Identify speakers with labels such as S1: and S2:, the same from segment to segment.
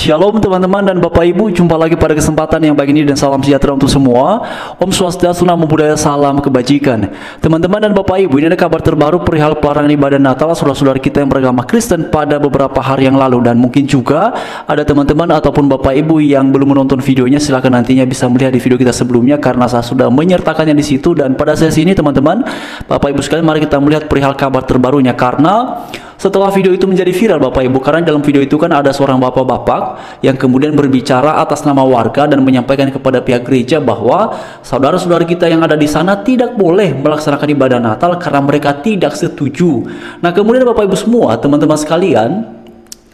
S1: Shalom teman-teman dan Bapak Ibu, jumpa lagi pada kesempatan yang baik ini dan salam sejahtera untuk semua. Om Swastiastu, Namo Buddhaya, salam kebajikan. Teman-teman dan Bapak Ibu, ini ada kabar terbaru perihal pelarangan ibadah Natal saudara-saudara kita yang beragama Kristen pada beberapa hari yang lalu. Dan mungkin juga ada teman-teman ataupun Bapak Ibu yang belum menonton videonya, silahkan nantinya bisa melihat di video kita sebelumnya karena saya sudah menyertakannya di situ. Dan pada sesi ini teman-teman, Bapak Ibu sekalian, mari kita melihat perihal kabar terbarunya karena setelah video itu menjadi viral Bapak Ibu, karena dalam video itu kan ada seorang bapak-bapak yang kemudian berbicara atas nama warga dan menyampaikan kepada pihak gereja bahwa saudara-saudara kita yang ada di sana tidak boleh melaksanakan ibadah Natal karena mereka tidak setuju. Nah kemudian Bapak Ibu semua, teman-teman sekalian,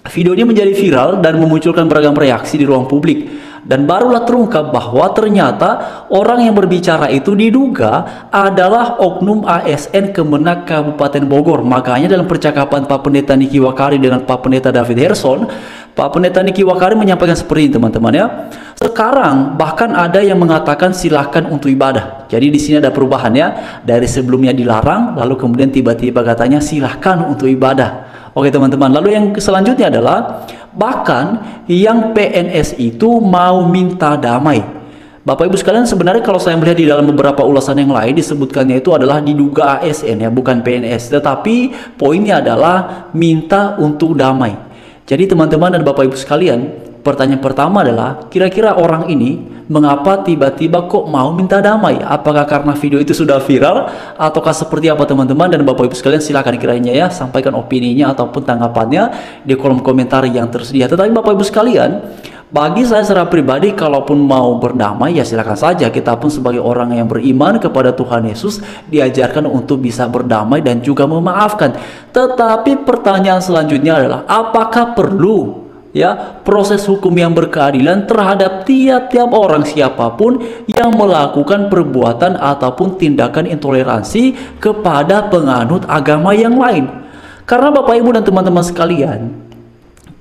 S1: videonya menjadi viral dan memunculkan beragam reaksi di ruang publik. Dan barulah terungkap bahwa ternyata orang yang berbicara itu diduga adalah oknum ASN Kemenak Kabupaten Bogor. Makanya dalam percakapan Pak Pendeta Niki Wakari dengan Pak Pendeta David Herson, Pak Pendeta Niki Wakari menyampaikan seperti ini teman-teman ya. Sekarang bahkan ada yang mengatakan silahkan untuk ibadah. Jadi di sini ada perubahan ya. Dari sebelumnya dilarang, lalu kemudian tiba-tiba katanya silahkan untuk ibadah. Oke teman-teman, lalu yang selanjutnya adalah bahkan yang PNS itu mau minta damai. Bapak Ibu sekalian, sebenarnya kalau saya melihat di dalam beberapa ulasan yang lain disebutkannya itu adalah diduga ASN ya, bukan PNS. Tetapi poinnya adalah minta untuk damai. Jadi teman-teman dan Bapak Ibu sekalian, pertanyaan pertama adalah kira-kira orang ini mengapa tiba-tiba kok mau minta damai? Apakah karena video itu sudah viral ataukah seperti apa teman-teman dan Bapak Ibu sekalian? Silahkan kiranya ya sampaikan opininya ataupun tanggapannya di kolom komentar yang tersedia. Tetapi Bapak Ibu sekalian, bagi saya secara pribadi, kalaupun mau berdamai ya silakan saja. Kita pun sebagai orang yang beriman kepada Tuhan Yesus diajarkan untuk bisa berdamai dan juga memaafkan. Tetapi pertanyaan selanjutnya adalah apakah perlu ya proses hukum yang berkeadilan terhadap tiap-tiap orang siapapun yang melakukan perbuatan ataupun tindakan intoleransi kepada penganut agama yang lain? Karena Bapak Ibu dan teman-teman sekalian,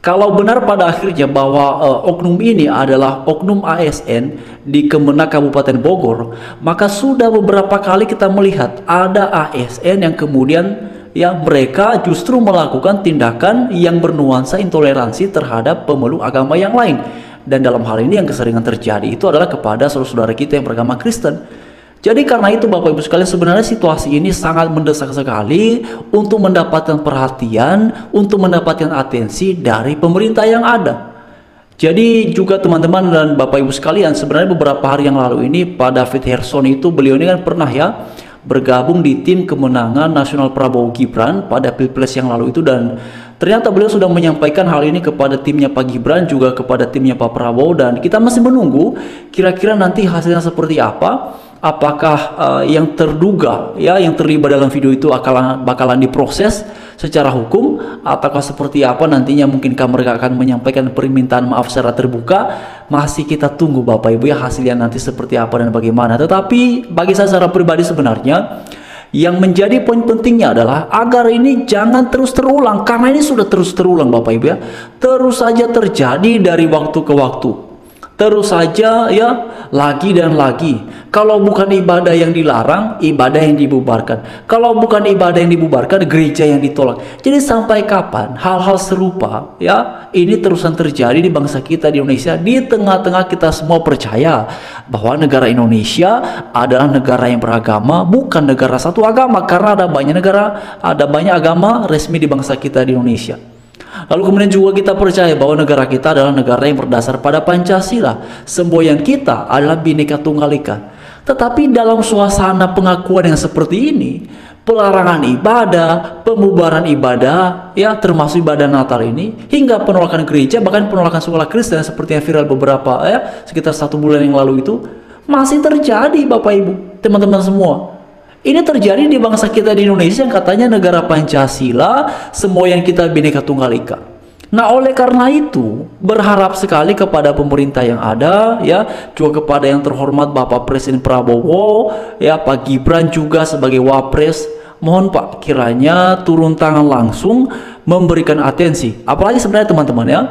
S1: kalau benar pada akhirnya bahwa oknum ini adalah oknum ASN di Kemenak Kabupaten Bogor, maka sudah beberapa kali kita melihat ada ASN yang kemudian ya mereka justru melakukan tindakan yang bernuansa intoleransi terhadap pemeluk agama yang lain. Dan dalam hal ini yang keseringan terjadi itu adalah kepada saudara-saudara kita yang beragama Kristen. Jadi karena itu Bapak Ibu sekalian, sebenarnya situasi ini sangat mendesak sekali untuk mendapatkan perhatian, untuk mendapatkan atensi dari pemerintah yang ada. Jadi juga teman-teman dan Bapak Ibu sekalian, sebenarnya beberapa hari yang lalu ini Pak David Herson itu, beliau ini kan pernah ya bergabung di tim kemenangan nasional Prabowo Gibran pada Pilpres yang lalu itu, dan ternyata beliau sudah menyampaikan hal ini kepada timnya Pak Gibran juga kepada timnya Pak Prabowo, dan kita masih menunggu kira-kira nanti hasilnya seperti apa. Apakah yang terduga ya yang terlibat dalam video itu bakalan diproses secara hukum ataukah seperti apa nantinya, mungkinkah mereka akan menyampaikan permintaan maaf secara terbuka? Masih kita tunggu Bapak Ibu ya hasilnya nanti seperti apa dan bagaimana. Tetapi bagi saya secara pribadi sebenarnya yang menjadi poin pentingnya adalah agar ini jangan terus terulang, karena ini sudah terus terulang Bapak Ibu ya, terus saja terjadi dari waktu ke waktu, terus saja ya lagi dan lagi. Kalau bukan ibadah yang dilarang, ibadah yang dibubarkan. Kalau bukan ibadah yang dibubarkan, gereja yang ditolak. Jadi sampai kapan hal-hal serupa ya ini terusan terjadi di bangsa kita di Indonesia, di tengah-tengah kita semua percaya bahwa negara Indonesia adalah negara yang beragama, bukan negara satu agama, karena ada banyak negara, ada banyak agama resmi di bangsa kita di Indonesia. Lalu kemudian juga kita percaya bahwa negara kita adalah negara yang berdasar pada Pancasila. Semboyan kita adalah Bhinneka Tunggal Ika. Tetapi dalam suasana pengakuan yang seperti ini, pelarangan ibadah, pembubaran ibadah, ya termasuk ibadah Natal ini, hingga penolakan gereja, bahkan penolakan sekolah Kristen seperti yang viral beberapa ya sekitar 1 bulan yang lalu itu masih terjadi Bapak Ibu, teman-teman semua. Ini terjadi di bangsa kita di Indonesia yang katanya negara Pancasila, semboyan kita Bhinneka Tunggal Ika. Nah oleh karena itu berharap sekali kepada pemerintah yang ada ya, juga kepada yang terhormat Bapak Presiden Prabowo ya, Pak Gibran juga sebagai Wapres, mohon Pak kiranya turun tangan langsung memberikan atensi. Apalagi sebenarnya teman-teman ya,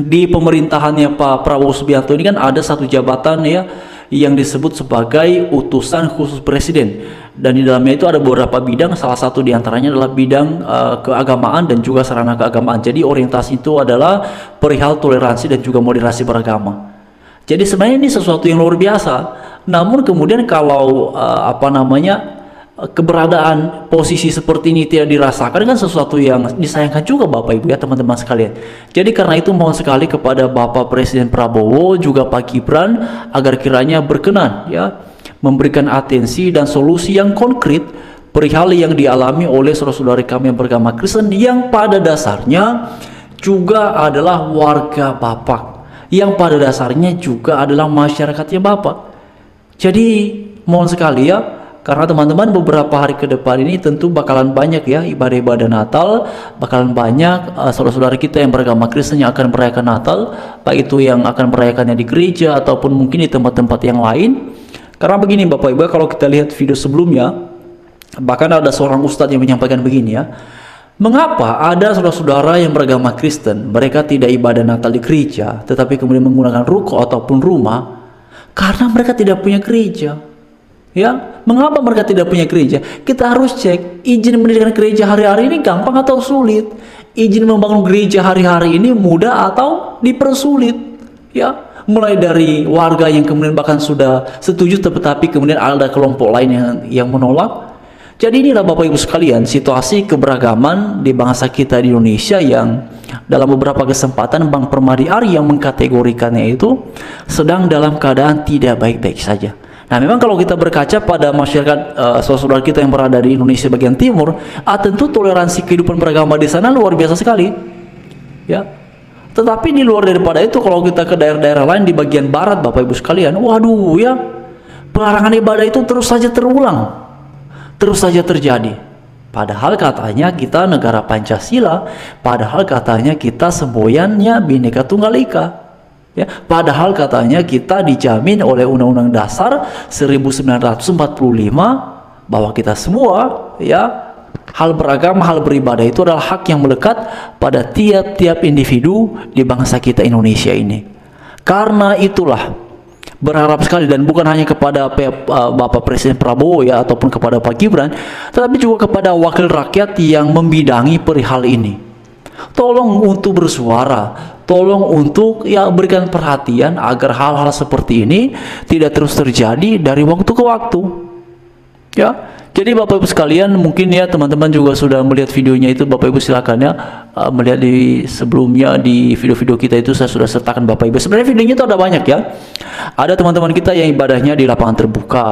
S1: di pemerintahannya Pak Prabowo Subianto ini kan ada satu jabatan ya yang disebut sebagai utusan khusus presiden. Dan di dalamnya itu ada beberapa bidang, salah satu diantaranya adalah bidang keagamaan dan juga sarana keagamaan. Jadi orientasi itu adalah perihal toleransi dan juga moderasi beragama. Jadi sebenarnya ini sesuatu yang luar biasa. Namun kemudian kalau keberadaan posisi seperti ini tidak dirasakan, kan sesuatu yang disayangkan juga Bapak Ibu ya teman-teman sekalian. Jadi karena itu mohon sekali kepada Bapak Presiden Prabowo juga Pak Gibran agar kiranya berkenan ya memberikan atensi dan solusi yang konkret perihal yang dialami oleh saudara-saudari kami yang beragama Kristen yang pada dasarnya juga adalah warga Bapak, yang pada dasarnya juga adalah masyarakatnya Bapak. Jadi mohon sekali ya, karena teman-teman beberapa hari ke depan ini tentu bakalan banyak ya ibadah-ibadah Natal, bakalan banyak saudara-saudara kita yang beragama Kristen yang akan merayakan Natal, baik itu yang akan merayakannya di gereja ataupun mungkin di tempat-tempat yang lain. Karena begini Bapak Ibu, kalau kita lihat video sebelumnya, bahkan ada seorang ustadz yang menyampaikan begini ya, mengapa ada saudara-saudara yang beragama Kristen, mereka tidak ibadah Natal di gereja, tetapi kemudian menggunakan ruko ataupun rumah, karena mereka tidak punya gereja. Ya, mengapa mereka tidak punya gereja? Kita harus cek, izin mendirikan gereja hari-hari ini gampang atau sulit? Izin membangun gereja hari-hari ini mudah atau dipersulit? Ya, mulai dari warga yang kemudian bahkan sudah setuju tetapi kemudian ada kelompok lain yang menolak. Jadi inilah Bapak Ibu sekalian situasi keberagaman di bangsa kita di Indonesia yang dalam beberapa kesempatan Bang Permadi Ari yang mengkategorikannya itu sedang dalam keadaan tidak baik-baik saja. Nah memang kalau kita berkaca pada masyarakat saudara kita yang berada di Indonesia bagian timur, tentu toleransi kehidupan beragama di sana luar biasa sekali. Ya. Tetapi di luar daripada itu kalau kita ke daerah-daerah lain di bagian barat Bapak Ibu sekalian, waduh ya, pelarangan ibadah itu terus saja terulang, terus saja terjadi. Padahal katanya kita negara Pancasila, padahal katanya kita semboyannya Bhinneka Tunggal Ika. Ya, padahal katanya kita dijamin oleh Undang-Undang Dasar 1945 bahwa kita semua ya hal beragama, hal beribadah itu adalah hak yang melekat pada tiap-tiap individu di bangsa kita Indonesia ini. Karena itulah berharap sekali, dan bukan hanya kepada Bapak Presiden Prabowo ya ataupun kepada Pak Gibran, tetapi juga kepada wakil rakyat yang membidangi perihal ini. Tolong untuk bersuara, tolong untuk ya berikan perhatian agar hal-hal seperti ini tidak terus terjadi dari waktu ke waktu. Ya, jadi Bapak Ibu sekalian, mungkin ya teman-teman juga sudah melihat videonya itu. Bapak Ibu silakan ya melihat di sebelumnya di video-video kita itu saya sudah sertakan Bapak Ibu. Sebenarnya videonya itu ada banyak ya. Ada teman-teman kita yang ibadahnya di lapangan terbuka.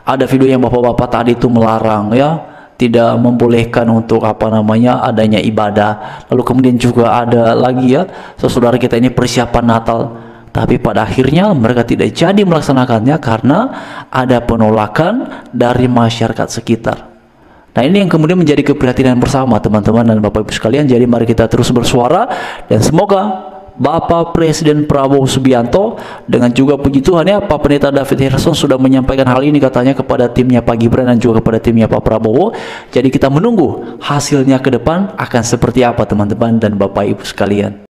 S1: Ada video yang bapak-bapak tadi itu melarang ya, tidak membolehkan untuk adanya ibadah. Lalu kemudian juga ada lagi ya saudara kita ini persiapan Natal, tapi pada akhirnya mereka tidak jadi melaksanakannya karena ada penolakan dari masyarakat sekitar. Nah ini yang kemudian menjadi keprihatinan bersama teman-teman dan Bapak Ibu sekalian. Jadi mari kita terus bersuara dan semoga Bapak Presiden Prabowo Subianto dengan juga puji Tuhan ya Pak Pendeta David Harrison sudah menyampaikan hal ini katanya kepada timnya Pak Gibran dan juga kepada timnya Pak Prabowo. Jadi kita menunggu hasilnya ke depan akan seperti apa teman-teman dan Bapak Ibu sekalian.